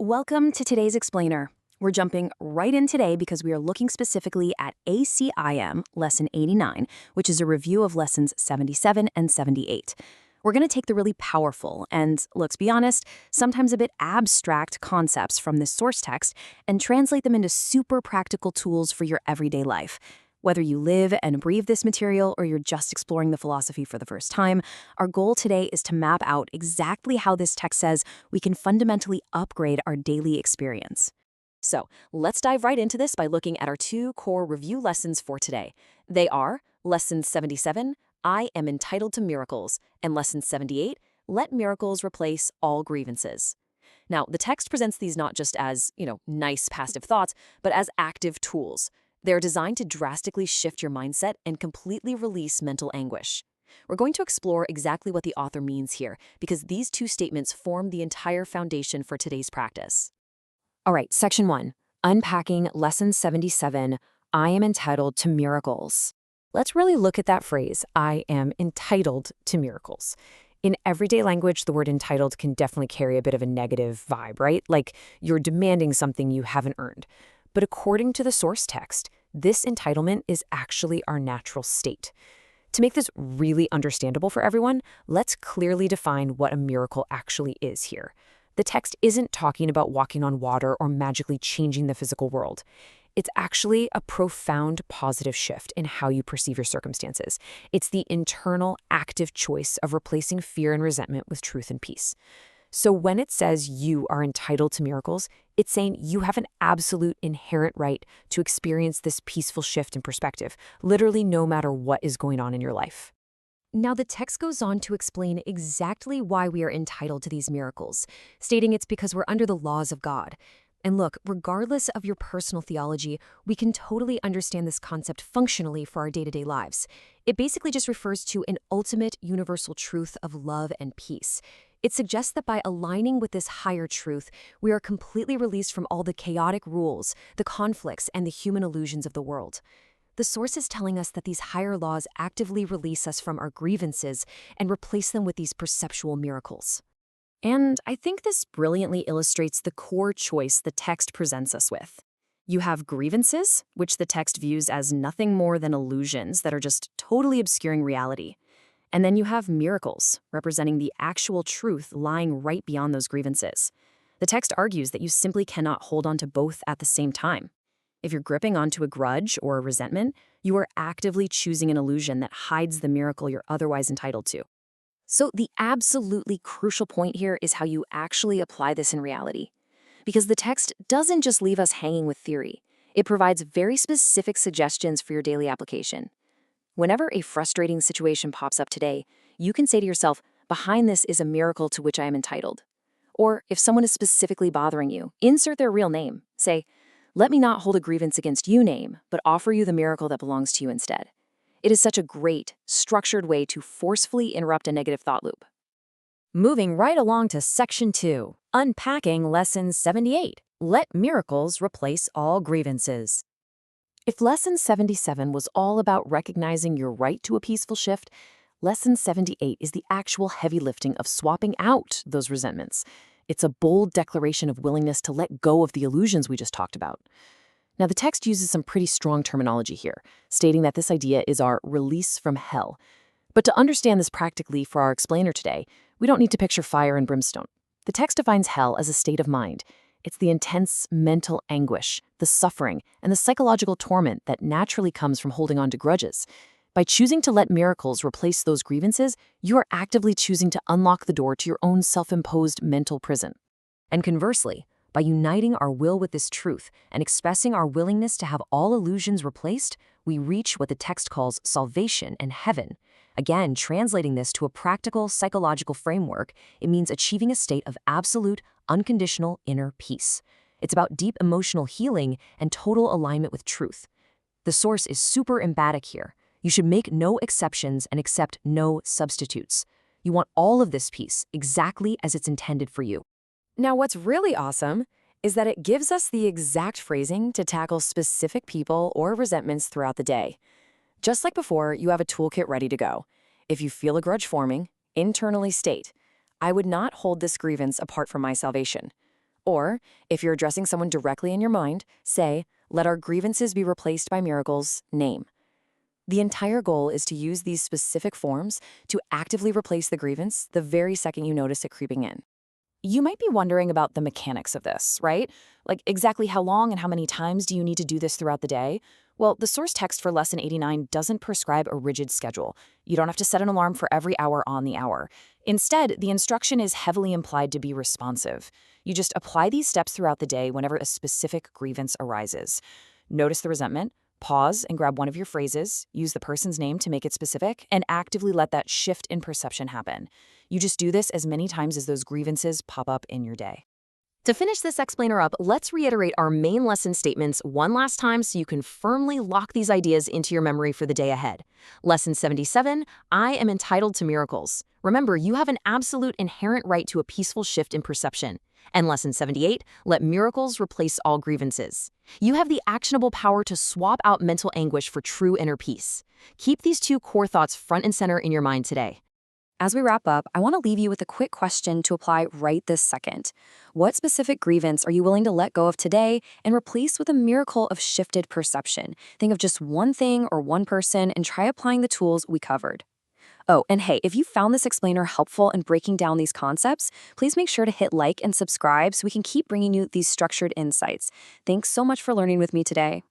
Welcome to today's explainer. We're jumping right in today because we are looking specifically at ACIM, Lesson 89, which is a review of Lessons 77 and 78. We're going to take the really powerful and, let's be honest, sometimes a bit abstract concepts from this source text and translate them into super practical tools for your everyday life. Whether you live and breathe this material or you're just exploring the philosophy for the first time, our goal today is to map out exactly how this text says we can fundamentally upgrade our daily experience. So let's dive right into this by looking at our two core review lessons for today. They are Lesson 77, I am entitled to miracles, and Lesson 78, let miracles replace all grievances. Now, the text presents these not just as, nice passive thoughts, but as active tools. They're designed to drastically shift your mindset and completely release mental anguish. We're going to explore exactly what the author means here, because these two statements form the entire foundation for today's practice. All right, Section 1, Unpacking Lesson 77, I am entitled to miracles. Let's really look at that phrase, I am entitled to miracles. In everyday language, the word entitled can definitely carry a bit of a negative vibe, right? Like you're demanding something you haven't earned. But according to the source text, this entitlement is actually our natural state. To make this really understandable for everyone, let's clearly define what a miracle actually is here. The text isn't talking about walking on water or magically changing the physical world. It's actually a profound positive shift in how you perceive your circumstances. It's the internal, active choice of replacing fear and resentment with truth and peace. So when it says you are entitled to miracles, it's saying you have an absolute inherent right to experience this peaceful shift in perspective, literally no matter what is going on in your life. Now, the text goes on to explain exactly why we are entitled to these miracles, stating it's because we're under the laws of God. And look, regardless of your personal theology, we can totally understand this concept functionally for our day-to-day lives. It basically just refers to an ultimate universal truth of love and peace. It suggests that by aligning with this higher truth, we are completely released from all the chaotic rules, the conflicts, and the human illusions of the world. The source is telling us that these higher laws actively release us from our grievances and replace them with these perceptual miracles. And I think this brilliantly illustrates the core choice the text presents us with. You have grievances, which the text views as nothing more than illusions that are just totally obscuring reality. And then you have miracles, representing the actual truth lying right beyond those grievances. The text argues that you simply cannot hold on to both at the same time. If you're gripping onto a grudge or a resentment, you are actively choosing an illusion that hides the miracle you're otherwise entitled to. So the absolutely crucial point here is how you actually apply this in reality. Because the text doesn't just leave us hanging with theory. It provides very specific suggestions for your daily application. Whenever a frustrating situation pops up today, you can say to yourself, behind this is a miracle to which I am entitled. Or if someone is specifically bothering you, insert their real name. Say, let me not hold a grievance against you name, but offer you the miracle that belongs to you instead. It is such a great, structured way to forcefully interrupt a negative thought loop. Moving right along to Section 2, Unpacking Lesson 78, Let Miracles Replace All Grievances. If Lesson 77 was all about recognizing your right to a peaceful shift, Lesson 78 is the actual heavy lifting of swapping out those resentments. It's a bold declaration of willingness to let go of the illusions we just talked about. Now, the text uses some pretty strong terminology here, stating that this idea is our release from hell. But to understand this practically for our explainer today, we don't need to picture fire and brimstone. The text defines hell as a state of mind. It's the intense mental anguish, the suffering, and the psychological torment that naturally comes from holding on to grudges. By choosing to let miracles replace those grievances, you are actively choosing to unlock the door to your own self-imposed mental prison. And conversely, by uniting our will with this truth and expressing our willingness to have all illusions replaced, we reach what the text calls salvation and heaven. Again, translating this to a practical psychological framework, it means achieving a state of absolute, unconditional inner peace. It's about deep emotional healing and total alignment with truth. The source is super emphatic here. You should make no exceptions and accept no substitutes. You want all of this peace exactly as it's intended for you. Now, what's really awesome is that it gives us the exact phrasing to tackle specific people or resentments throughout the day. Just like before, you have a toolkit ready to go. If you feel a grudge forming, internally state, I would not hold this grievance apart from my salvation. Or, if you're addressing someone directly in your mind, say, let our grievances be replaced by miracles, name. The entire goal is to use these specific forms to actively replace the grievance the very second you notice it creeping in. You might be wondering about the mechanics of this, right? Like exactly how long and how many times do you need to do this throughout the day? Well, the source text for Lesson 89 doesn't prescribe a rigid schedule. You don't have to set an alarm for every hour on the hour. Instead, the instruction is heavily implied to be responsive. You just apply these steps throughout the day whenever a specific grievance arises. Notice the resentment, pause and grab one of your phrases, use the person's name to make it specific, and actively let that shift in perception happen. You just do this as many times as those grievances pop up in your day. To finish this explainer up, let's reiterate our main lesson statements one last time so you can firmly lock these ideas into your memory for the day ahead. Lesson 77, I am entitled to miracles. Remember, you have an absolute inherent right to a peaceful shift in perception. And Lesson 78, let miracles replace all grievances. You have the actionable power to swap out mental anguish for true inner peace. Keep these two core thoughts front and center in your mind today. As we wrap up, I want to leave you with a quick question to apply right this second. What specific grievance are you willing to let go of today and replace with a miracle of shifted perception? Think of just one thing or one person and try applying the tools we covered. Oh, and hey, if you found this explainer helpful in breaking down these concepts, please make sure to hit like and subscribe so we can keep bringing you these structured insights. Thanks so much for learning with me today.